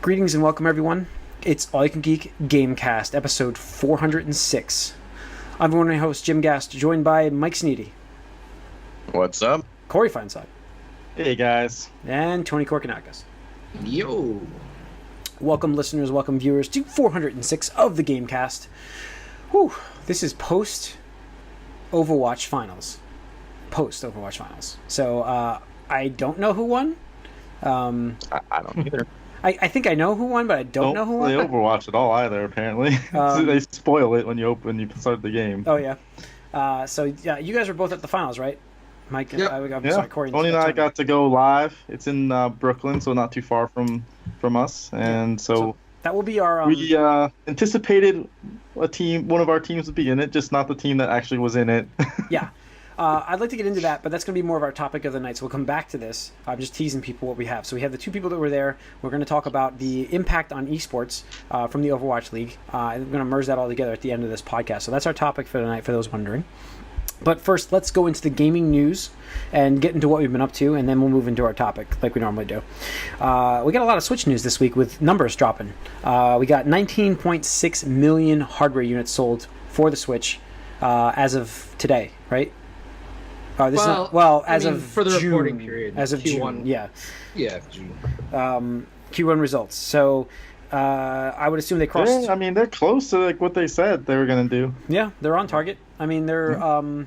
Greetings and welcome, everyone. It's All You Can Geek Gamecast, episode 406. I'm one of your hosts, Jim Gast, joined by Mike Sneedy. What's up? Corey Feinside. Hey, guys. And Tony Korkanakis. Yo. Welcome, listeners, welcome, viewers, to 406 of the Gamecast. Whew, this is post-Overwatch Finals. Post-Overwatch Finals. So, I don't know who won. I don't either. I think I know who won, but I don't know who won. Don't play Overwatch at all either, apparently. They spoil it when you start the game. Oh, yeah. So, yeah, you guys were both at the finals, right? Mike, yep. Sorry, Corey. Tony and I got to go live. It's in Brooklyn, so not too far from us. And so that will be our... we anticipated one of our teams would be in it, just not the team that actually was in it. Yeah. I'd like to get into that, but that's going to be more of our topic of the night, so we'll come back to this. I'm just teasing people what we have. So we have the two people that were there. We're going to talk about the impact on esports from the Overwatch League. We're going to merge that all together at the end of this podcast. So that's our topic for tonight, for those wondering. But first, let's go into the gaming news and get into what we've been up to, and then we'll move into our topic like we normally do. We got a lot of Switch news this week with numbers dropping. We got 19.6 million hardware units sold for the Switch as of today, right? For the June, reporting period. As of Q1. June, yeah. Yeah, June. Q1 results. So I would assume they crossed... Yeah, I mean, they're close to like what they said they were going to do. Yeah, they're on target. I mean, they're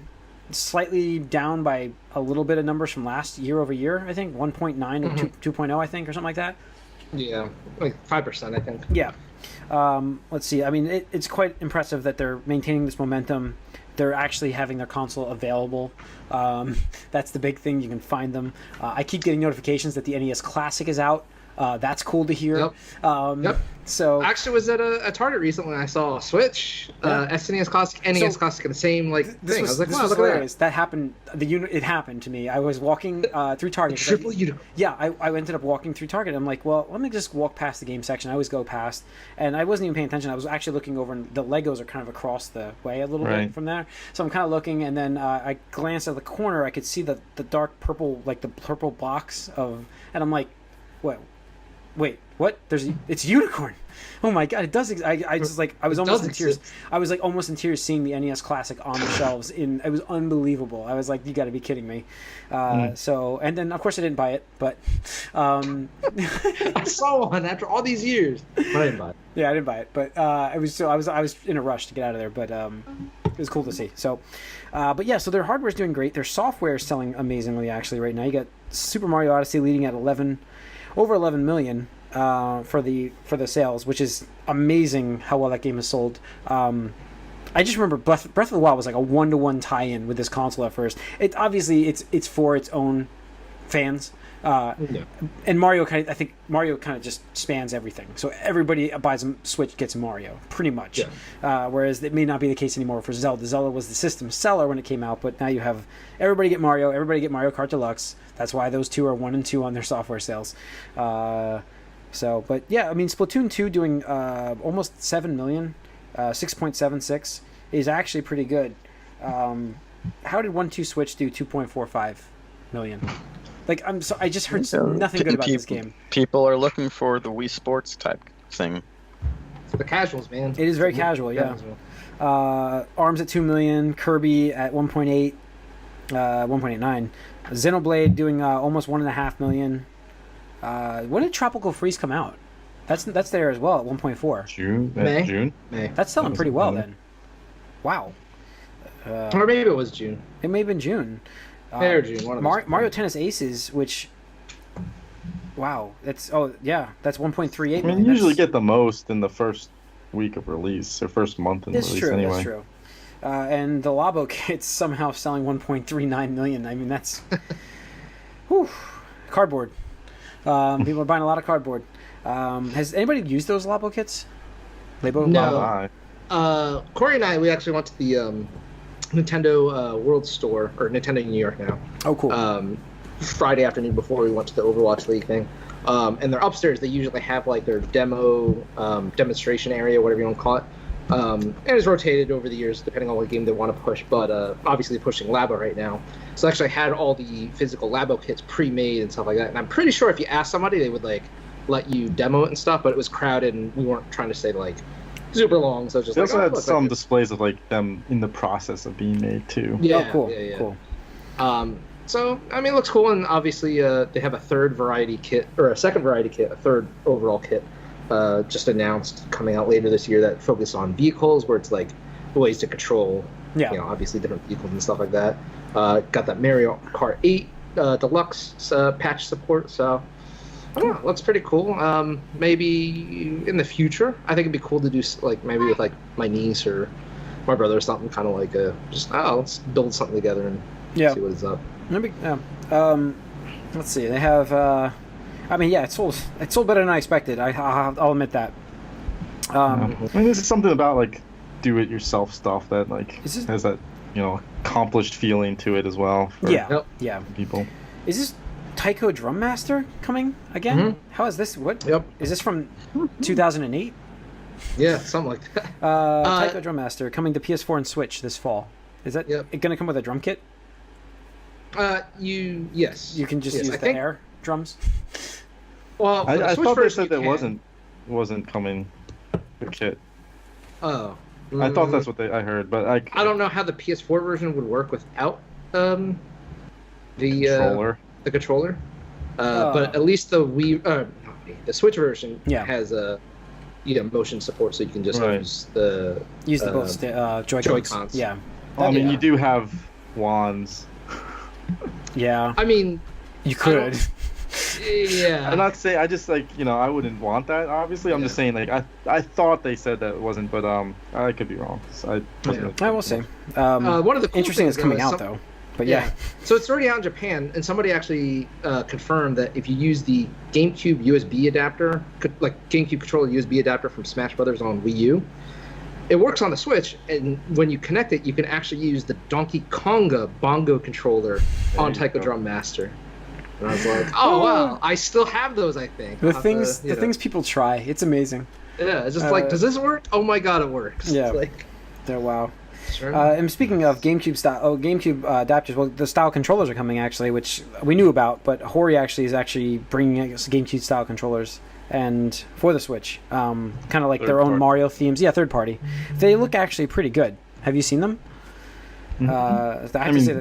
slightly down by a little bit of numbers from last year over year, I think. 1.9 or 2.0, I think, or something like that. Yeah, like 5%, I think. Yeah. Let's see. I mean, it's quite impressive that they're maintaining this momentum. They're actually having their console available. That's the big thing. You can find them. I keep getting notifications that the NES Classic is out. That's cool to hear. Yep. So actually, was at a Target recently. I saw a Switch, SNES Classic, NES Classic, and the same thing. I was like, wow, look at that. That happened. It happened to me. I was walking through Target. Triple unicorn. Yeah, I ended up walking through Target. I'm like, well, let me just walk past the game section. I always go past, and I wasn't even paying attention. I was actually looking over, and the Legos are kind of across the way a little bit from there. So I'm kind of looking, and then I glanced at the corner. I could see the dark purple, like the purple box of, and I'm like, what? Wait, what? It's unicorn. Oh my god, it does. I was almost in tears. I was like almost in tears seeing the NES Classic on the shelves. It was unbelievable. I was like, you got to be kidding me. So, and then of course I didn't buy it, but I saw one after all these years, but I didn't buy it. Yeah, I didn't buy it, but I was in a rush to get out of there, but it was cool to see. So, but yeah, so their hardware is doing great. Their software is selling amazingly actually right now. You got Super Mario Odyssey leading at over 11 million for the sales, which is amazing how well that game is sold. I just remember Breath of the Wild was like a 1-to-1 tie-in with this console at first. It's for its own fans. And Mario I think Mario kind of just spans everything. So everybody buys a Switch gets Mario, pretty much. Yeah. Whereas it may not be the case anymore for Zelda. Zelda was the system seller when it came out, but now you have everybody get Mario Kart Deluxe. That's why those two are 1 and 2 on their software sales. But yeah, I mean, Splatoon 2 doing almost 7 million, 6.76 is actually pretty good. How did 1-2 Switch do 2.45 million? Like, I just heard nothing good about this game. People are looking for the Wii Sports type thing. For the casuals, man. It is very casual, yeah. ARMS at 2 million, Kirby at 1.8, 1.89. Xenoblade doing almost 1.5 million. When did Tropical Freeze come out? That's there as well at 1.4. June. May. That's selling pretty well then. Wow. Or maybe it was June. It may have been June. May or June. One of those. Mario Tennis Aces, which, wow, that's 1.38 million. I mean, you usually get the most in the first week of release or first month in release anyway. That's true. And the Labo kit's somehow selling 1.39 million. I mean, that's whew, cardboard. People are buying a lot of cardboard. Has anybody used those Labo kits? No. Corey and I, we actually went to the Nintendo World Store, or Nintendo New York now. Oh, cool. Friday afternoon before we went to the Overwatch League thing. And they're upstairs. They usually have like their demonstration area, whatever you want to call it. And it's rotated over the years depending on what game they want to push, but obviously pushing Labo right now. So actually I had all the physical Labo kits pre-made and stuff like that, and I'm pretty sure if you ask somebody, they would like let you demo it and stuff, but it was crowded and we weren't trying to stay like super long. So it's just They like, also had look, some like displays of like them in the process of being made too. yeah, Oh, cool. yeah. Cool. So I mean, it looks cool, and obviously they have a third variety kit or a second variety kit, a third overall kit, just announced coming out later this year that focus on vehicles, where it's like ways to control, Yeah. obviously different vehicles and stuff like that. Got that Mario Kart 8 Deluxe patch support, so I don't know, it looks pretty cool. Maybe in the future, I think it'd be cool to do like maybe with like my niece or my brother or something, kind of like let's build something together and see what is up. Let's see. They have. It sold better than I expected. I'll admit that. I mean, this is something about like do-it-yourself stuff that like has that accomplished feeling to it as well. For Yeah. People. Is this Taiko Drum Master coming again? Mhm. How is this? What? Yep. Is this from 2008? Yeah, something like that. Taiko Drum Master coming to PS4 and Switch this fall. Is that going to come with a drum kit? Yes. You can just use the air drums. Well, I thought they said that wasn't coming the kit. Oh. I thought that's what I heard, but I don't know how the PS4 version would work without the controller. The controller. But at least the Switch version has a motion support, so you can just use the Joy-Cons. Yeah. Well, I mean, you do have wands. Yeah. I mean, you could. Yeah. I'm not saying. I just I wouldn't want that. Obviously, I'm just saying I thought they said that it wasn't, but I could be wrong. I will see. One of the cool interesting is things, coming out though. But yeah. So it's already out in Japan, and somebody actually confirmed that if you use the GameCube USB adapter, like GameCube controller USB adapter from Smash Brothers on Wii U, it works on the Switch, and when you connect it, you can actually use the Donkey Konga bongo controller on Taiko Drum Master. And I was like, oh wow, I still have those, I think. The things people try, it's amazing. Yeah, it's just like, does this work? Oh my god, it works. Yeah. It's like, wow. Sure. And speaking of GameCube adapters, well, the style controllers are coming actually, which we knew about, but Hori is bringing us GameCube style controllers and for the Switch, kind of like their own Mario themes. Yeah, third party. They look actually pretty good. Have you seen them?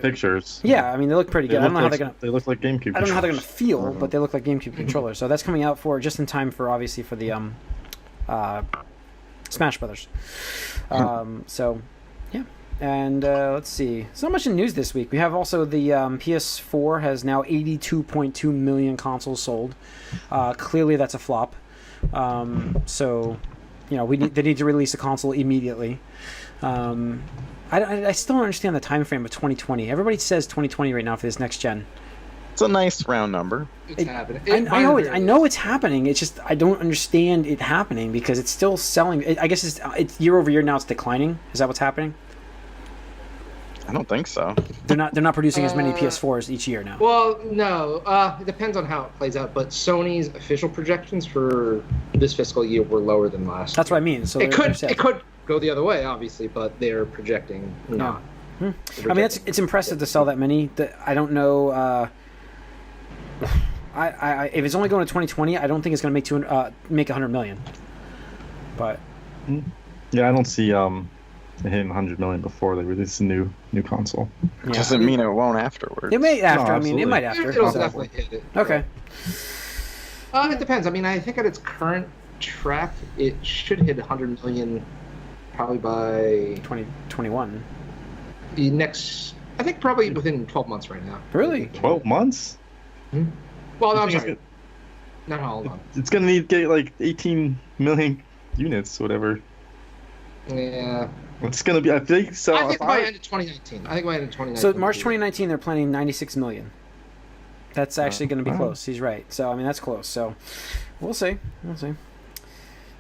Pictures. Yeah, I mean they look pretty good. I don't know how they're gonna. They look like GameCube. I don't know how they're gonna feel, but they look like GameCube controllers. So that's coming out just in time for obviously for the Smash Brothers. So yeah, and let's see. So not much in news this week. We have also the PS4 has now 82.2 million consoles sold. Clearly that's a flop. So they need to release a console immediately. I still don't understand the time frame of 2020. Everybody says 2020 right now for this next gen. It's a nice round number. It's happening. I know it's happening. It's just I don't understand it happening because it's still selling. I guess it's year over year now. It's declining. Is that what's happening? I don't think so. They're not producing as many PS4s each year now. Well, no. It depends on how it plays out. But Sony's official projections for this fiscal year were lower than last. That's what I mean. So it could go the other way, obviously, but they're projecting not. I mean, it's impressive to sell that many. I don't know. If it's only going to 2020, I don't think it's going to make 100 million. But yeah, I don't see hitting 100 million before they release a new console. Yeah. Doesn't mean it won't afterwards. It may after. No, I mean, it might after. It'll definitely hit it. Okay. It depends. I mean, I think at its current track, it should hit 100 million probably by 2021. The next, I think probably within 12 months right now. Really? 12 months? Hmm? Well, no, I'm sorry. No, hold on. It's going to need to get like 18 million units, whatever. Yeah. It's going to be, I think so. I think by end of 2019. So March 2019, they're planning 96 million. That's actually going to be close. He's right. So, I mean, that's close. So, we'll see.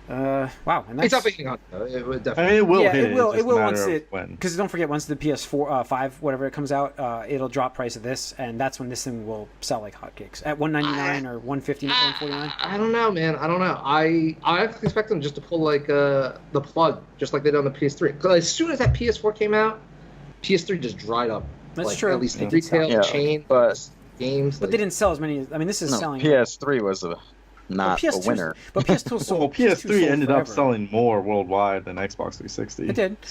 Wow, and that's, it's up and on though. It would definitely. I mean, it will hit. It will. It's It will just a once matter it. of when. Because don't forget, once the PS4 5 whatever it comes out, it'll drop price of this, and that's when this thing will sell like hotcakes at $199 or $159, $149. I don't know, man. I don't know. I expect them just to pull like the plug, just like they did on the PS3. Because as soon as that PS4 came out, PS3 just dried up. That's like, true. At least Yeah. retail chain, but games. But they didn't sell as many. I mean, this is selling. PS3 was a not a winner. But PS2 sold. Well, PS3 ended up forever. selling more worldwide than Xbox 360. It did.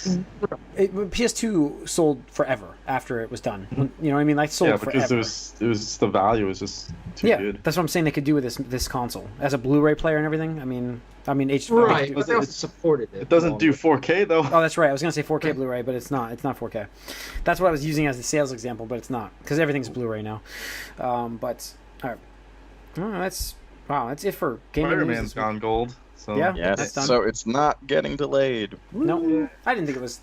PS2 sold forever after it was done. You know what I mean? Like sold forever. Yeah, because it was the value was just too good. That's what I'm saying. They could do with this console as a Blu-ray player and everything. I mean, right. But they also supported it. It doesn't do 4K though. Oh, that's right. I was gonna say 4K Blu-ray, but it's not. It's not 4K. That's what I was using as the sales example, but it's not because everything's Blu-ray now. But all right, that's it for gaming news. Spider-Man's gone gold. So Yeah. Yes, That's done. so it's not getting delayed. No, I didn't think it was.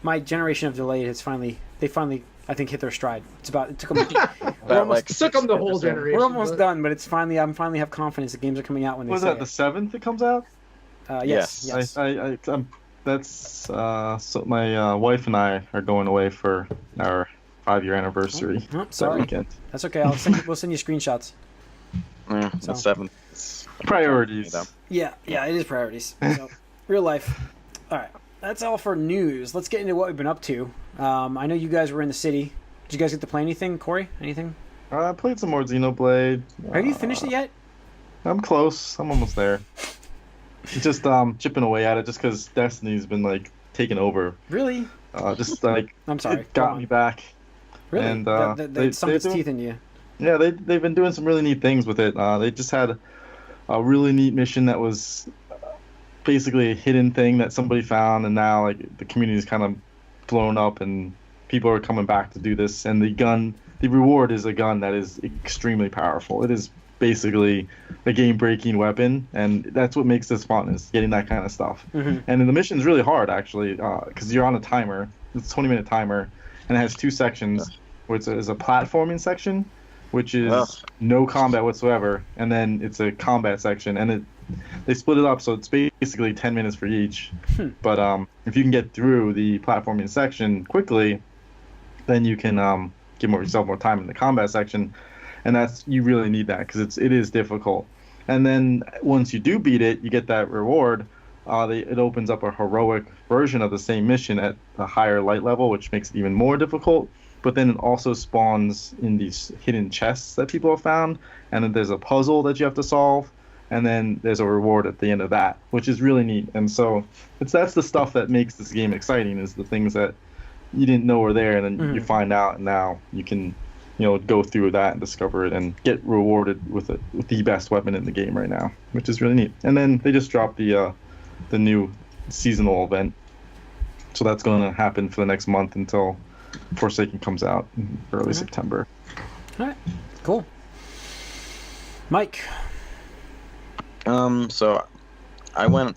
My generation of delayed has finally. I think hit their stride. It took them. It took them the whole generation. We're almost done, but it's finally. I'm finally have confidence that games are coming out when they Was say that the 7th it comes out? Yes. So my wife and I are going away for our 5-year anniversary that sorry. weekend. That's okay. We'll send you screenshots. Yeah, So- the 7th. Priorities. Yeah, it is priorities. So, real life. All right, that's all for news. Let's get into what we've been up to. I know you guys were in the city. Did you guys get to play anything, Corey? Anything? I played some more Xenoblade. Have you finished it yet? I'm close. I'm almost there. Just chipping away at it, just because Destiny's been like taking over. Really? Just like I'm sorry. it got me back. Really? And That sunk its teeth into you. Yeah, they've been doing some really neat things with it. They just had a really neat mission that was basically a hidden thing that somebody found, and now like the community's kind of blown up, and people are coming back to do this. And the reward is a gun that is extremely powerful. It is basically a game-breaking weapon, and that's what makes this fun, is getting that kind of stuff. Mm-hmm. And the mission's really hard actually, because you're on a timer. It's a 20-minute timer, and it has 2 sections. Where it's a platforming section, which is no combat whatsoever, and then it's a combat section, and they split it up, so it's basically 10 minutes for each. But if you can get through the platforming section quickly, then you can give yourself more time in the combat section, and you really need that because it is difficult. And then once you do beat it, you get that reward. It opens up a heroic version of the same mission at a higher light level, which makes it even more difficult. But then it also spawns in these hidden chests that people have found, and then there's a puzzle that you have to solve, and then there's a reward at the end of that, which is really neat. And so that's the stuff that makes this game exciting, is the things that you didn't know were there, and then you find out, and now you can go through that and discover it and get rewarded with the best weapon in the game right now, which is really neat. And then they just dropped the new seasonal event, so that's going to happen for the next month until Forsaken comes out in early September. All right, cool. Mike. So I went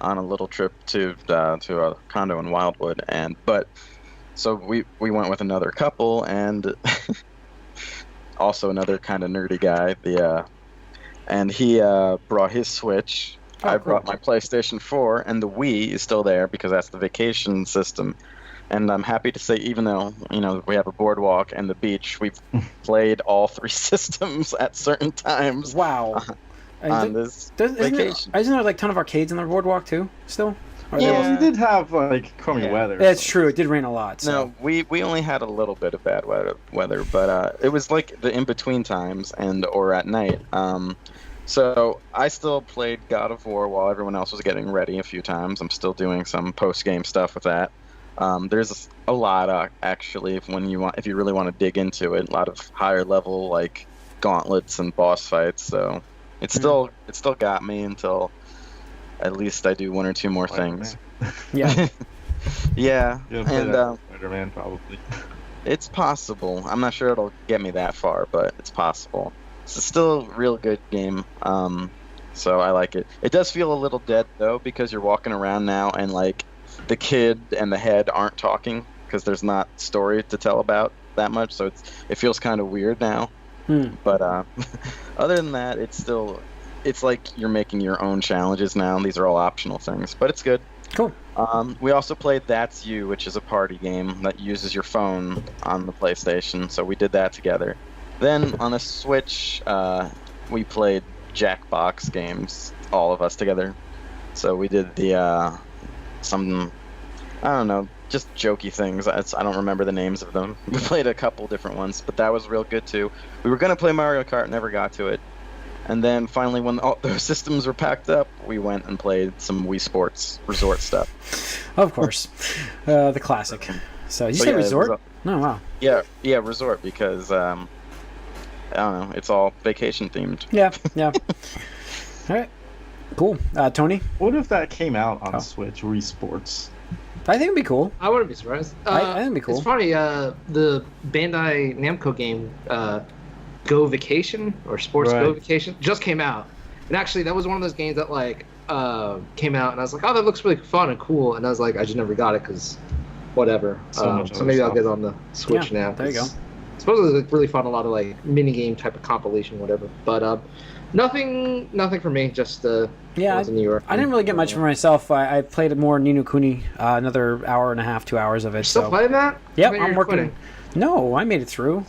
on a little trip to a condo in Wildwood, so we went with another couple and also another kind of nerdy guy. And he brought his Switch. I brought my PlayStation 4, and the Wii is still there because that's the vacation system. And I'm happy to say, even though we have a boardwalk and the beach, we've played all 3 systems at certain times. Wow. On this vacation. Isn't there like a ton of arcades in the boardwalk too? Still? Yeah, you did have like crummy weather. That's true. It did rain a lot. So. No, we only had a little bit of bad weather, but it was like the in between times or at night. So I still played God of War while everyone else was getting ready a few times. I'm still doing some post game stuff with that. There's a lot actually if you really want to dig into it. A lot of higher level like gauntlets and boss fights. So it's still got me until at least I do 1 or 2 more things. Yeah. Yeah. And Spider-Man probably. It's possible. I'm not sure it'll get me that far, but it's possible. It's still a real good game. So I like it. It does feel a little dead though because you're walking around now and like the kid and the head aren't talking because there's not story to tell about that much, so it feels kind of weird now. But other than that, it's like you're making your own challenges now, and these are all optional things, but it's good. Cool. We also played That's You, which is a party game that uses your phone on the PlayStation, so we did that together. Then on the Switch, we played Jackbox games, all of us together. So we did some, I don't know, just jokey things. I don't remember the names of them. We played a couple different ones, but that was real good too. We were going to play Mario Kart, never got to it. And then finally, when all those systems were packed up, we went and played some Wii Sports Resort stuff. Of course, the classic. So you say Resort? Oh wow. Yeah, Resort, because I don't know, it's all vacation themed. Yeah. All right, cool. Tony, What if that came out on Switch, Wii Sports? I think it'd be cool. I wouldn't be surprised. I think it'd be cool. It's funny. The Bandai Namco game, Go Vacation or Sports Go Vacation, just came out, and actually that was one of those games that like came out, and I was like, oh, that looks really fun and cool, and I was like, I just never got it because whatever. So maybe I'll get it on the Switch now. There you go. Supposedly it's like really fun, a lot of like mini game type of compilation, whatever. But nothing for me. Just yeah, in New York. I didn't really get much for myself. I played more Ni no Kuni, another hour and a half, 2 hours of it. Still playing that? Yep, I'm working. Quitting. No, I made it through.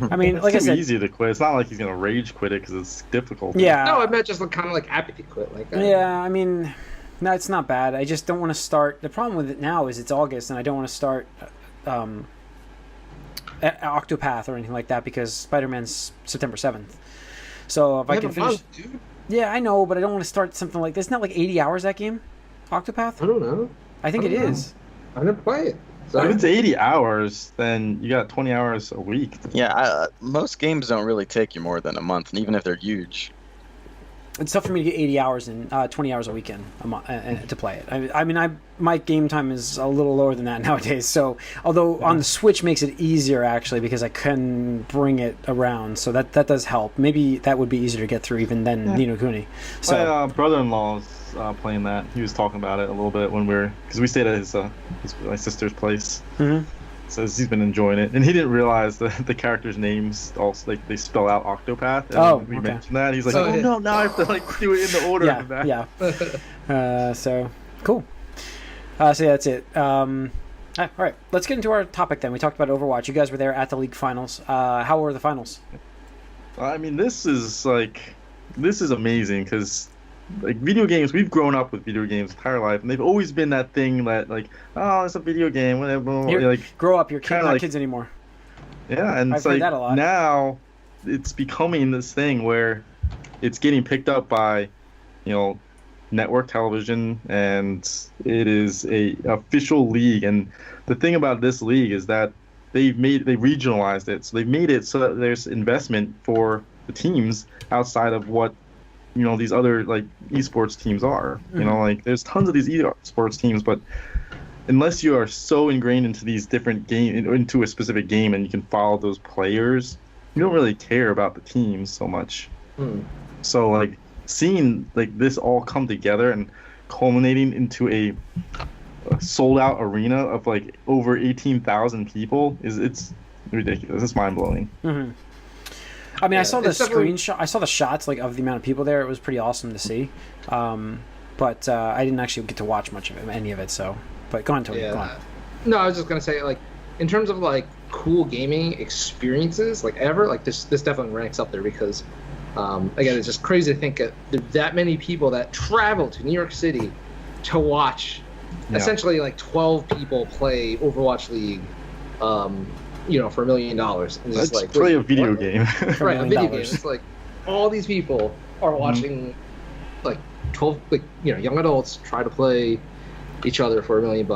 I mean, like I said, it's easy to quit. It's not like he's gonna rage quit it because it's difficult. Yeah. No, I meant just kind of like apathy quit. Like. Yeah, I mean, no, it's not bad. I just don't want to start. The problem with it now is it's August, and I don't want to start Octopath or anything like that because Spider-Man's September 7th. So if I can finish, yeah, I know, but I don't want to start something like this. Isn't that like 80 hours that game, Octopath? I don't know. I think it is. I didn't play it. So if it's 80 hours, then you got 20 hours a week. Yeah, most games don't really take you more than a month, and even if they're huge. It's tough for me to get 80 hours and 20 hours a weekend to play it. I mean, my game time is a little lower than that nowadays. So, although on the Switch makes it easier actually because I can bring it around, so that does help. Maybe that would be easier to get through even than Ni no Kuni. So, my brother-in-law is playing that. He was talking about it a little bit when because we stayed at my sister's place. Mm-hmm. So he's been enjoying it, and he didn't realize that the characters' names also they spell out Octopath. And we mentioned that. He's like, "Oh no, now I have to do it in the order." Yeah. So cool. So that's it. All right, let's get into our topic then. We talked about Overwatch. You guys were there at the league finals. How were the finals? I mean, this is amazing because. Like video games, we've grown up with video games entire life, and they've always been that thing that like, oh, it's a video game. Whatever. Grow up, you're not kids anymore. Yeah, and I've heard that a lot. Now it's becoming this thing where it's getting picked up by, network television, and it is a official league. And the thing about this league is that they regionalized it, so they've made it so that there's investment for the teams outside of what. These other like esports teams are. Like there's tons of these esports teams, but unless you are so ingrained into these different into a specific game and you can follow those players, you don't really care about the teams so much. So like seeing like this all come together and culminating into a sold out arena of like over 18,000 people it's ridiculous. It's mind blowing. Mm-hmm. I mean, I saw the screenshot. I saw the shots like of the amount of people there. It was pretty awesome to see, but I didn't actually get to watch much of it, any of it. So, but go on, Tony. Go on. No, I was just gonna say like, in terms of like cool gaming experiences, like ever, like this definitely ranks up there because, again, it's just crazy to think that there are that many people that travel to New York City to watch, essentially like 12 people play Overwatch League. For $1 million. Let's like play a video game. Right, a video game. It's like all these people are watching, like 12, like young adults try to play each other for $1 million.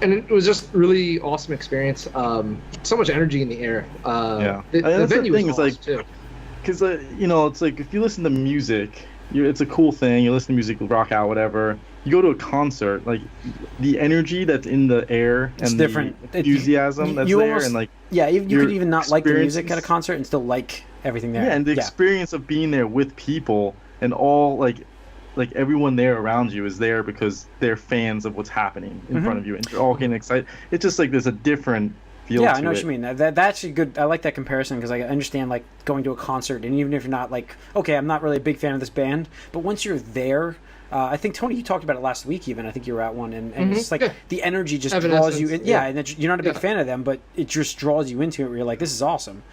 And it was just really awesome experience. So much energy in the air. The venue was awesome too. Because it's like if you listen to music, it's a cool thing. You listen to music, rock out, whatever. You go to a concert, like the energy that's in the air and the enthusiasm that's there, almost, and like you could even not like the music at a concert and still like everything there. Yeah, and the experience of being there with people and all like everyone there around you is there because they're fans of what's happening in front of you, and you're all getting excited. It's just like there's a different feel. Yeah, I know what you mean. That's actually good. I like that comparison because I understand like going to a concert, and even if you're not like, okay, I'm not really a big fan of this band, but once you're there. I think, Tony, you talked about it last week even. I think you were at one. And it's like the energy just draws you in. Yeah, and you're not a big fan of them, but it just draws you into it where you're like, this is awesome.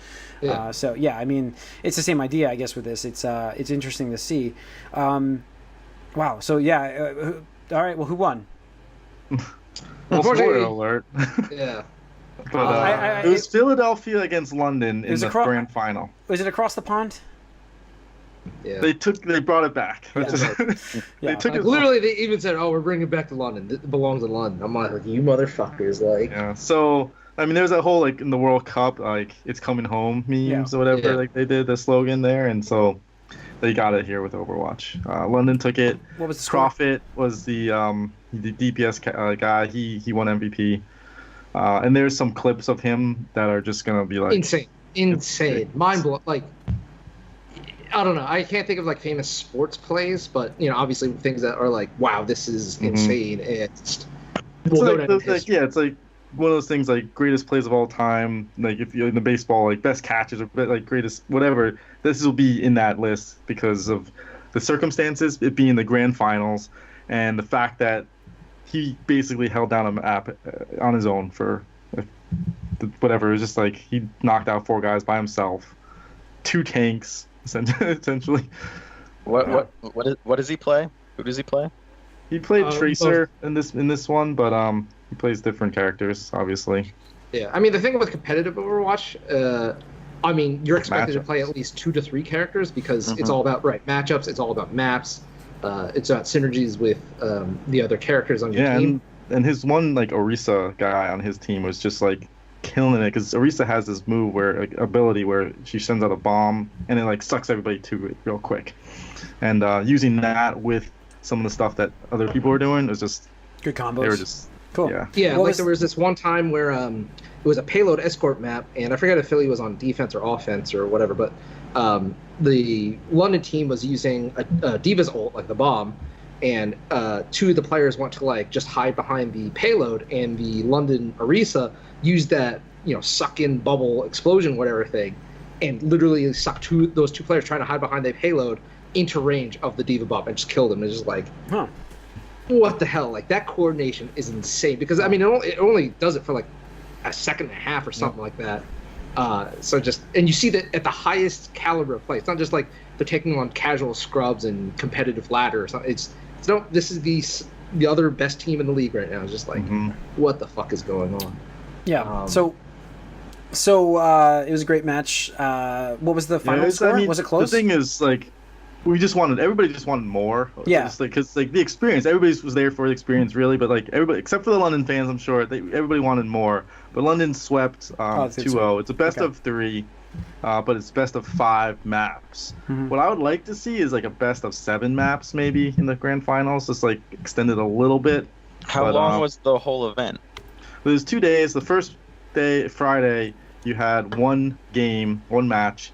Yeah. I mean, it's the same idea, I guess, with this. It's interesting to see. Wow. So, all right. Well, who won? Spoiler alert. Yeah. But it was Philadelphia against London in the grand final. Was it across the pond? Yeah. They brought it back. Yeah. They took it. Literally, they even said, "Oh, we're bringing it back to London. It belongs in London." I'm like, "You motherfuckers!" Like, yeah. So I mean, there's that whole like in the World Cup, like it's coming home memes or whatever. Yeah. Like they did the slogan there, and so they got it here with Overwatch. London took it. What was the score? Profit was the DPS guy. He won MVP. And there's some clips of him that are just gonna be like insane, mind blowing. Like, I don't know. I can't think of like famous sports plays, but obviously things that are like, wow, this is insane. It's like one of those things like greatest plays of all time. Like if you're in the baseball, like best catches or like greatest whatever. This will be in that list because of the circumstances, it being the grand finals, and the fact that he basically held down a map on his own for whatever. It was just like he knocked out 4 guys by himself, 2 tanks essentially. What does he play? Who does he play? He played Tracer in this one, but he plays different characters, obviously. Yeah, I mean the thing with competitive Overwatch, I mean you're expected to play at least 2 to 3 characters because it's all about matchups. It's all about maps. It's about synergies with the other characters on your team. And his one like Orisa guy on his team was just like killing it because Orisa has this move ability where she sends out a bomb and it like sucks everybody to it real quick. And using that with some of the stuff that other people were doing was just good combos. They were just cool. Yeah. There was this one time where it was a payload escort map, and I forget if Philly was on defense or offense or whatever, but the London team was using a Diva's ult, like the bomb, and 2 of the players went to like just hide behind the payload, and the London Orisa used that suck in bubble explosion whatever thing, and literally sucked those 2 players trying to hide behind the payload into range of the Diva bomb and just killed them. It's just like, what the hell? Like that coordination is insane because I mean it only does it for like a second and a half or something like that. So and you see that at the highest caliber of play. It's not just like they're taking on casual scrubs and competitive ladder or something. This is the other best team in the league right now. It's just like, what the fuck is going on? Yeah. So it was a great match. What was the final score? Was it close? The thing is, like, everybody just wanted more. Yeah. Because like the experience, everybody was there for the experience, really. But like everybody, except for the London fans, I'm sure everybody wanted more. But London swept 2-0. It's a best of 3, but it's best of 5 maps. What I would like to see is like a best of 7 maps, maybe in the grand finals, just like extended a little bit. How long was the whole event? It was 2 days. The first day, Friday, you had 1 match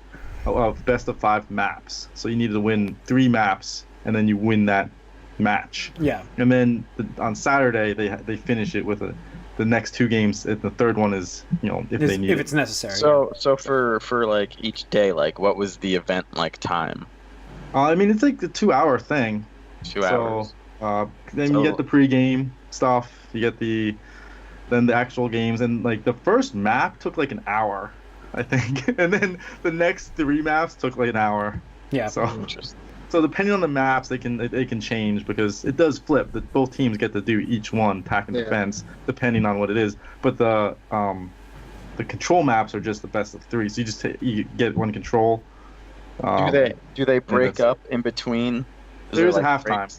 of best of 5 maps. So you needed to win 3 maps, and then you win that match. Yeah. And then on Saturday, they finish it with the next 2 games. The third one is, if they need if it's necessary. So for like each day, like what was the event like time? I mean, it's like the 2-hour thing. 2 hours. Then you get the pre-game stuff. You get then the actual games, and like the first map took like an hour, I think, and then the next 3 maps took like an hour. Yeah. So depending on the maps, they can change because it does flip. That both teams get to do each one, attack and defense, depending on what it is. But the control maps are just the best of 3. So you get 1 control. Do they break up in between? There's a halftime.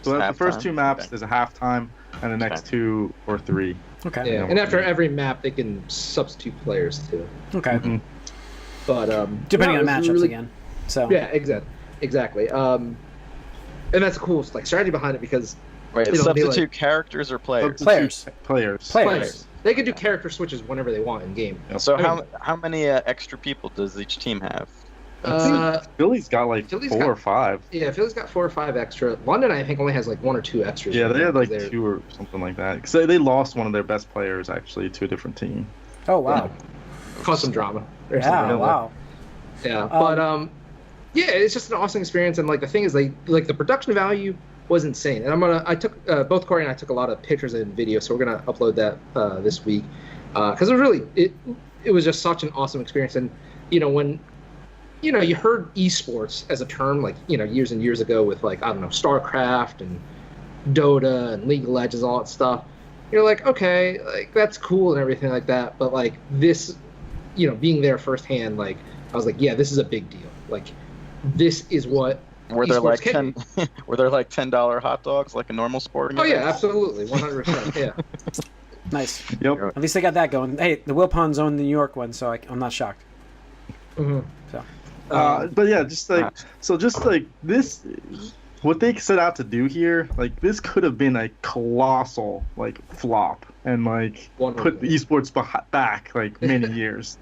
So the first 2 maps, there's a halftime, and the next 2 or 3. Okay. Yeah, and after every map, they can substitute players too. Okay. But depending on matchups again. So yeah, exactly. And that's the cool like strategy behind it because substitute characters or players? Players. They can do character switches whenever they want in game. So how many extra people does each team have? Philly's got like 4 or 5. Yeah, Philly's got 4 or 5 extra. London, I think, only has like 1 or 2 extras. Yeah, they had like 2 or something like that. Because they lost one of their best players actually to a different team. Oh wow! Caused some drama. Wow. Yeah, but it's just an awesome experience, and like the thing is, the production value was insane. And I took both Corey and I took a lot of pictures and video, so we're gonna upload that this week because it was really it was just such an awesome experience. And when you heard esports as a term like years and years ago with like I don't know StarCraft and Dota and League of Legends, all that stuff. You're like, okay, like that's cool and everything like that, but like this, being there firsthand, like I was like, yeah, this is a big deal. Like this is what Were there esports like can 10? be. Were there like $10 hot dogs like a normal sporting Oh yeah, event? absolutely, 100%. Yeah. Nice. Yep. At least they got that going. Hey, the Wilpons own the New York one, so I'm not shocked. Mhm. So But yeah, just like this, what they set out to do here, like this could have been a colossal like flop and like put the esports back like many years.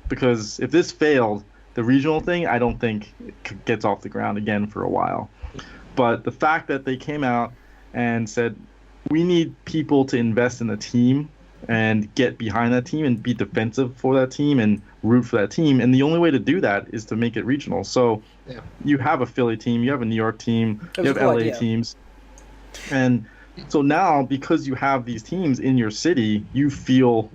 Because if this failed, the regional thing, I don't think it gets off the ground again for a while. But the fact that they came out and said, we need people to invest in the team and get behind that team and be defensive for that team and root for that team. And the only way to do that is to make it regional. So you have a Philly team, you have a New York team, you have LA teams. And so now, because you have these teams in your city, you feel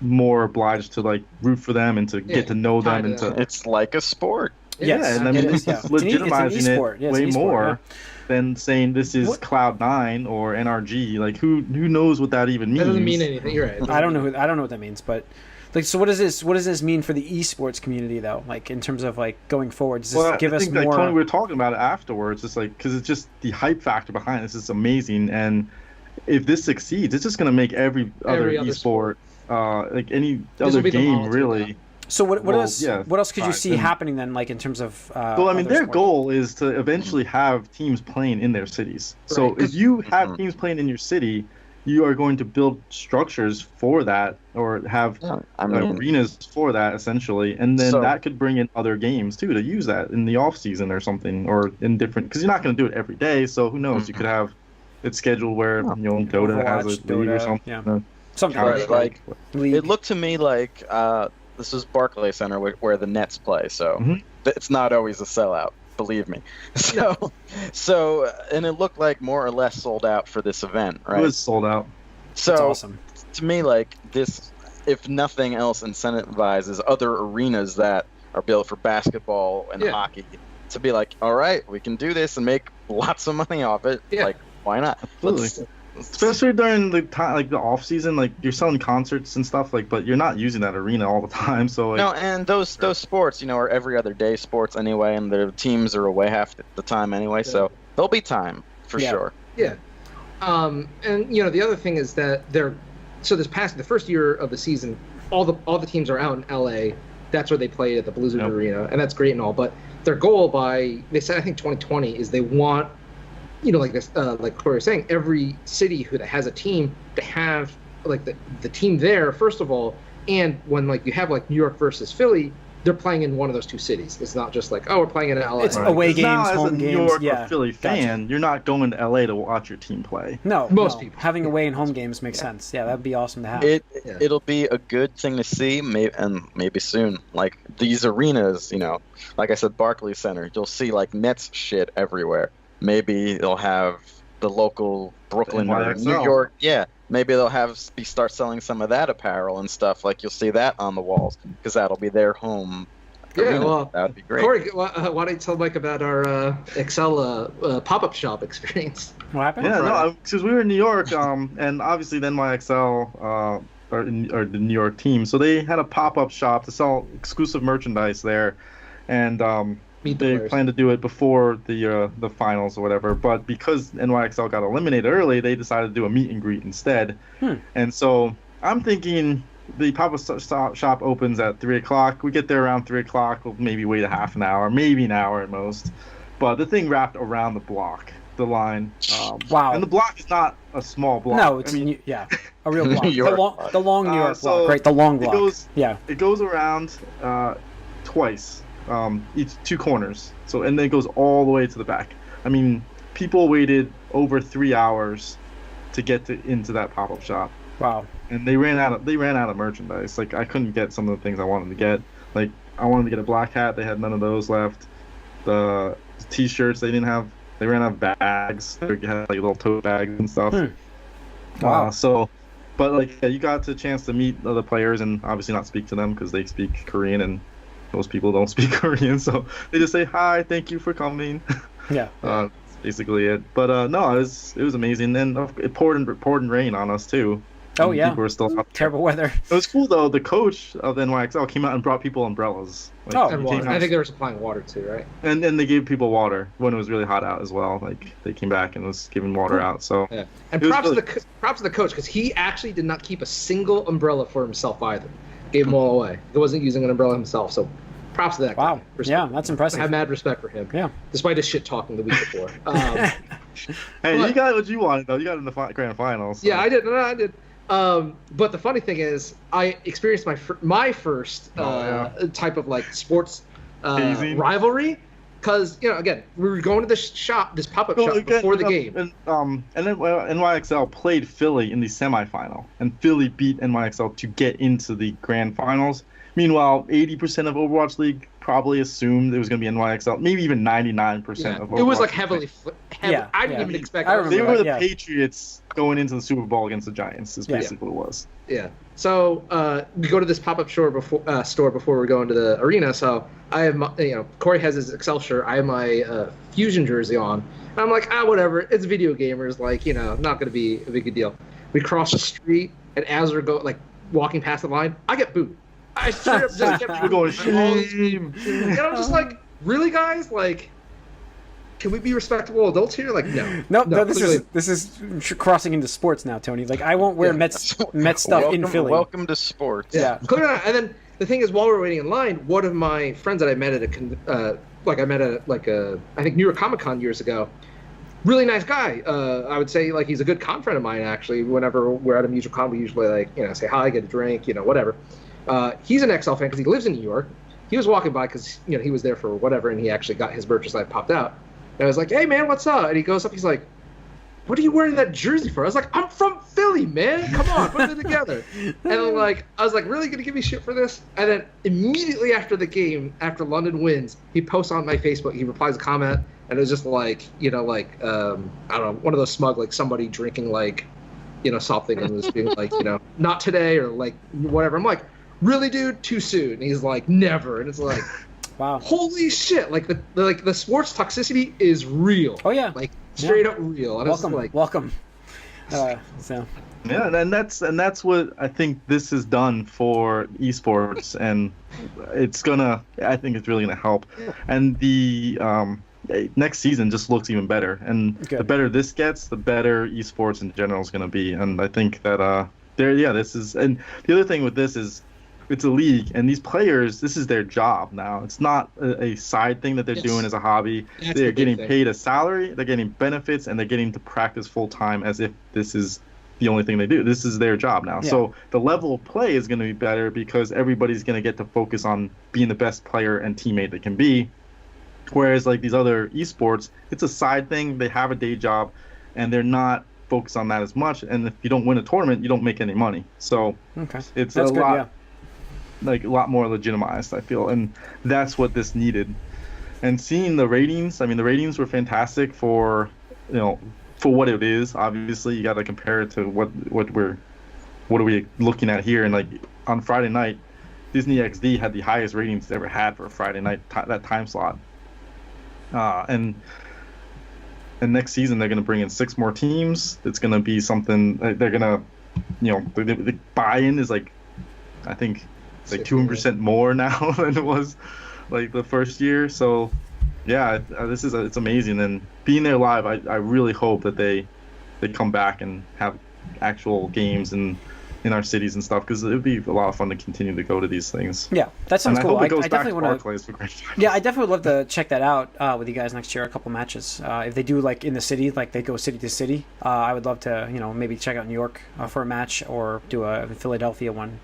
more obliged to like root for them and to get to know them and to. It's like a sport. Yes, and I mean, it's legitimizing it way more than saying this is Cloud9 or NRG. Like, who knows what that even means? That doesn't mean anything. You're right. I don't know what that means, but like, so what does this mean for the esports community though? Like, in terms of like going forward, does this give us more? Like Tony, we were talking about it afterwards. It's like because it's just the hype factor behind this is amazing, and if this succeeds, it's just going to make every other esport, like any other game, really. So what else could you see happening then, like in terms of? Well, I mean, their goal is to eventually have teams playing in their cities. Right. So if you have teams playing in your city, you are going to build structures for that, or have arenas for that, essentially, and then that could bring in other games too to use that in the off season or something, or in different. Because you're not going to do it every day, so who knows? You could have it scheduled where Dota Overwatch, has a league or something. Yeah. Something like it looked to me like. This is Barclays Center where the Nets play, so it's not always a sellout, believe me. So, and it looked like more or less sold out for this event, right? It was sold out. So, that's awesome. To me, like this, if nothing else, incentivizes other arenas that are built for basketball and hockey to be like, all right, we can do this and make lots of money off it. Yeah. Like, why not? Absolutely. Especially during the time, like the off season, like you're selling concerts and stuff, like, but you're not using that arena all the time. So like, no, and those sports, are every other day sports anyway, and their teams are away half the time anyway. Yeah. So there'll be time for sure. Yeah. And the other thing is that the first year of the season, all the teams are out in LA. That's where they played at the Blizzard Arena, and that's great and all. But their goal they said I think 2020 is they want. Like this, like Corey was saying, every city that has a team to have like the team there first of all, and when like you have like New York versus Philly, they're playing in one of those two cities. It's not just like we're playing in LA. It's away games, now, home as a games. New York or Philly fan, you're not going to LA to watch your team play. No, most people having away and home games makes sense. Yeah, that'd be awesome to have. It'll be a good thing to see, maybe soon. Like these arenas, like I said, Barclays Center, you'll see like Nets shit everywhere. Maybe they'll have the local Brooklyn or New York. Yeah, maybe they'll start selling some of that apparel and stuff. Like you'll see that on the walls because that'll be their home. Yeah, well, that would be great. Corey, why don't you tell Mike about our Excel pop-up shop experience? What happened? Yeah, no, because we were in New York, and obviously then NYXL or the New York team, so they had a pop-up shop to sell exclusive merchandise there, and they planned to do it before the finals or whatever, but because NYXL got eliminated early, they decided to do a meet and greet instead. And so I'm thinking the pop-up shop opens at 3 o'clock. We get there around 3 o'clock. We'll maybe wait a half an hour, maybe an hour at most. But the thing wrapped around the block, the line. Wow. And the block is not a small block. No, it's a real block. the long New York block, right? The long block. It goes around twice. Each two corners, and then it goes all the way to the back. I mean, people waited over 3 hours to get into that pop-up shop. Wow! And they ran out of merchandise. Like I couldn't get some of the things I wanted to get. Like I wanted to get a black hat. They had none of those left. The T-shirts they didn't have. They ran out of bags. They had like little tote bags and stuff. Wow. But like you got the chance to meet other players and obviously not speak to them because they speak Korean and. Most people don't speak Korean, so they just say hi, thank you for coming. Yeah. basically it. But no, it was amazing, and it poured and rain on us too. Oh And yeah, people were still out there. terrible weather. It was cool though. The coach of NYXL came out and brought people umbrellas. Oh, And he water. came I out- think they were supplying water too, right? and they gave people water when it was really hot out as well. Like they came back and was giving water out. So Yeah. And It was props really- to the coach because he actually did not keep a single umbrella for himself either. Gave them all away. He wasn't using an umbrella himself. So props to that Wow. guy. Respect. Yeah, that's I impressive. have mad respect for him. Yeah. Despite his shit talking the week before. hey, But- you got what you wanted though. You got it in the grand finals. So. Yeah, I did. No, I did. But the funny thing is, I experienced my first type of like sports Hazing. rivalry, because again, we were going to this pop-up Well, shop again, before the game. And then NYXL played Philly in the semifinal, and Philly beat NYXL to get into the grand finals. Meanwhile, 80% of Overwatch League probably assumed it was going to be NYXL, maybe even 99% of Overwatch. It was like League. heavily. Yeah, I didn't yeah. even expect. I it. remember They were the yeah. Patriots going into the Super Bowl against the Giants. Is Yeah. basically what it was. Yeah. So we go to this pop-up store before we go into the arena. So I have Corey has his Excel shirt. I have my Fusion jersey on. And I'm like, whatever. It's video gamers. Like, not going to be a big deal. We cross the street, and as we're walking past the line, I get booed. I straight up just kept We're going shame. And I'm just like, really, guys? Like, can we be respectable adults here? Like, no. No, this clearly- is crossing into sports now, Tony. Like, I won't wear Yeah. Met stuff in Philly. Welcome to sports. Yeah. Clearly not. And then the thing is, while we were waiting in line, one of my friends that I met at I think New York Comic Con years ago, really nice guy. I would say he's a good con friend of mine actually. Whenever we're at a mutual con, we usually say hi, get a drink, whatever. He's an XL fan because he lives in New York. He was walking by because he was there for whatever, and he actually got his purchase light popped out. And I was like, "Hey man, what's up?" And he goes up, he's like, "What are you wearing that jersey for?" I was like, "I'm from Philly, man. Come on, put it together." And I was like, "Really gonna give me shit for this?" And then immediately after the game, after London wins, he posts on my Facebook. He replies a comment, and it was just I don't know, one of those smug somebody drinking something and was being not today or whatever. I'm like, "Really, dude? Too soon?" And he's like, "Never." And it's like, Wow. holy shit! The sports toxicity is real. Oh yeah. Straight up real. And Welcome. So. Yeah, and that's what I think this has done for esports, and I think it's really gonna help. And the next season just looks even better, and Good. the better this gets, the better esports in general is gonna be. And I think that this is, and the other thing with this is, it's a league, and these players, this is their job now. It's not a side thing that they're Yes. doing as a hobby. That's They're the big getting thing. paid a salary, they're getting benefits, and they're getting to practice full time as if this is the only thing they do. This is their job now. Yeah. So the level of play is going to be better because everybody's going to get to focus on being the best player and teammate they can be. Whereas these other esports, it's a side thing. They have a day job, and they're not focused on that as much. And if you don't win a tournament, you don't make any money. So Okay. it's That's a good. lot. Yeah. A lot more legitimized, I feel, and that's what this needed. And seeing the ratings, the ratings were fantastic for what it is. Obviously, you got to compare it to what are we looking at here. And on Friday night, Disney XD had the highest ratings they ever had for a Friday night that time slot. And next season they're going to bring in 6 more teams. It's going to be something they're going to, the buy-in is I think. It's 200% more now than it was the first year. So yeah, it's amazing. And being there live, I really hope that they come back and have actual games in our cities and stuff, because it would be a lot of fun to continue to go to these things. Yeah, that sounds And cool. I hope it goes I back definitely to want to. Barclays for Grand Finals. Yeah, I definitely would love to check that out with you guys next year. A couple matches. If they do in the city, they go city to city. I would love to, maybe check out New York for a match, or do a Philadelphia one.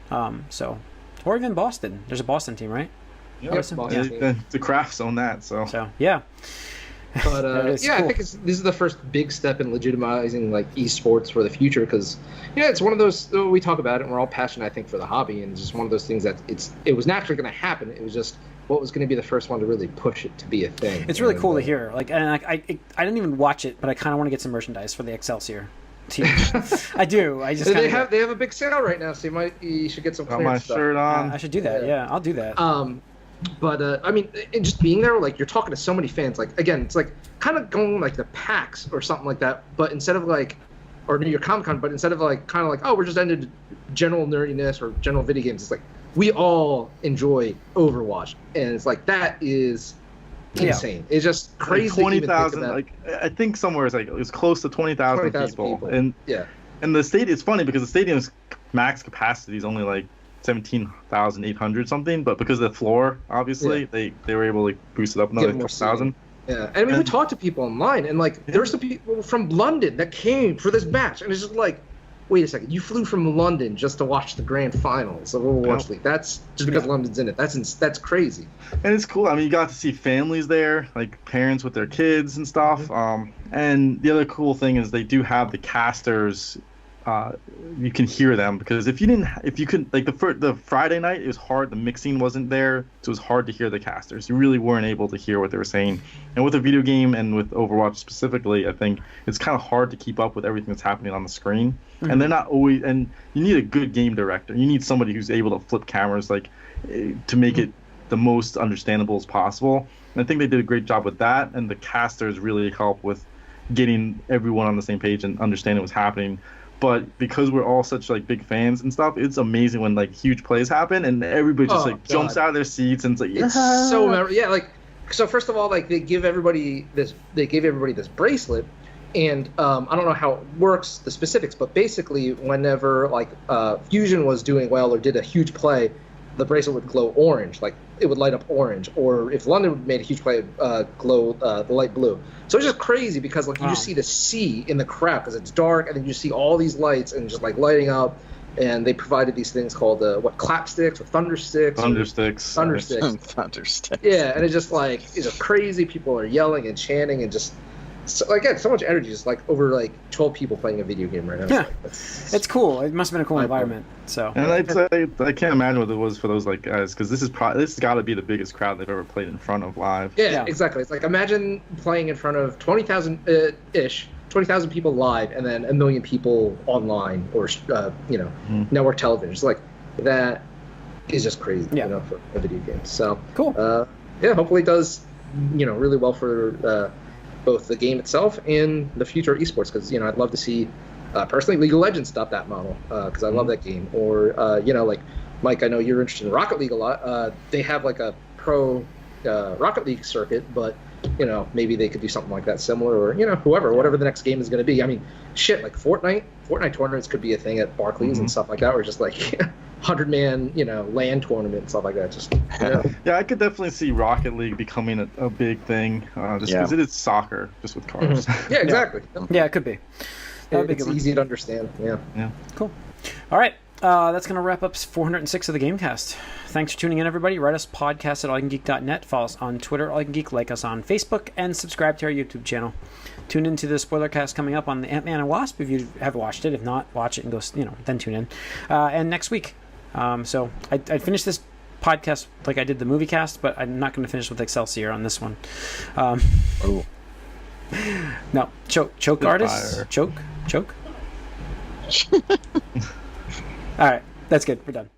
Or even Boston. There's a Boston team, right? Yeah, Boston. the crafts own that. So Yeah. But That is I cool. think this is the first big step in legitimizing esports for the future, because it's one of those, we talk about it and we're all passionate, I think, for the hobby, and it's just one of those things that it was naturally going to happen. It was just what was going to be the first one to really push it to be a thing. It's really And, cool to hear. I didn't even watch it, but I kind of want to get some merchandise for the Excelsior team. I do. I just They kinda- have a big sale right now, so you should get some got my clearance stuff. shirt on. I should do that. Yeah, I'll do that. But I mean, and just being there, like you're talking to so many fans. Like again, it's like kind of going like the PAX or something like that. But instead of like, or New York Comic Con, but instead of like kind of like, oh, we're just into general nerdiness or general video games. It's like we all enjoy Overwatch, and it's like that is insane. It's just crazy. Like 20,000. Like I think somewhere it's close to 20,000 people. And and the stadium. It's funny because the stadium's max capacity is only like 17,800 something, but because of the floor, obviously, they were able to boost it up another couple thousand. Yeah, and I mean, we talked to people online, and like, there's some people from London that came for this match, and it's just like, wait a second, you flew from London just to watch the grand finals of Overwatch League. That's just because London's in it. That's crazy. And it's cool. I mean, you got to see families there, like parents with their kids and stuff. And the other cool thing is they do have the casters. You can hear them, because if you couldn't, like the Friday night, it was hard. The mixing wasn't there, so it was hard to hear the casters. You really weren't able to hear what they were saying. And with a video game and with Overwatch specifically, I think it's kind of hard to keep up with everything that's happening on the screen. Mm-hmm. And they're not always. And you need a good game director. You need somebody who's able to flip cameras, like to make it the most understandable as possible. And I think they did a great job with that. And the casters really help with getting everyone on the same page and understanding what's happening. But because we're all such like big fans and stuff, it's amazing when like huge plays happen and everybody just jumps out of their seats and it's like, it's so like. So first of all, like they gave everybody this bracelet, and I don't know how it works, the specifics, but basically whenever like Fusion was doing well or did a huge play, the bracelet would glow orange, like it would light up orange, or if London made a huge play, glow the light blue. So it's just crazy because like you just see the sea in the crowd because it's dark, and then you see all these lights and just like lighting up. And they provided these things called clap sticks or thunder sticks. Thunder sticks. Yeah, and it's just like it's just crazy. People are yelling and chanting and just so much energy. Just like over like 12 people playing a video game right now. Yeah, it's cool. It must have been a cool environment. So and I can't imagine what it was for those like guys, because this has got to be the biggest crowd they've ever played in front of live. Yeah, exactly. It's like imagine playing in front of 20,000 ish. 20,000 people live, and then 1 million people online or network television. It's like that is just crazy, for a video game. So cool. Hopefully it does, really well for both the game itself and the future of esports. Because I'd love to see personally League of Legends stop that model because I love that game. Or like Mike, I know you're interested in Rocket League a lot. They have like a pro Rocket League circuit, but maybe they could do something like that similar, or whatever the next game is going to be. I mean, shit, like Fortnite tournaments could be a thing at Barclays and stuff like that, or just like 100-man, LAN tournament and stuff like that. Just yeah, I could definitely see Rocket League becoming a big thing, just because it is soccer, just with cars. Yeah, exactly. Yeah, it could be. It's easy to understand. Yeah. Cool. All right. That's going to wrap up 406 of the Gamecast. Thanks for tuning in, everybody. Write us podcast at allycangeek.net. Follow us on Twitter, allycangeek. Like us on Facebook, and subscribe to our YouTube channel. Tune into the spoiler cast coming up on the Ant-Man and Wasp if you have watched it. If not, watch it and go, then tune in. And next week. So I finished this podcast like I did the movie cast, but I'm not going to finish with Excelsior on this one. No, choke artists. Choke. All right, that's good. We're done.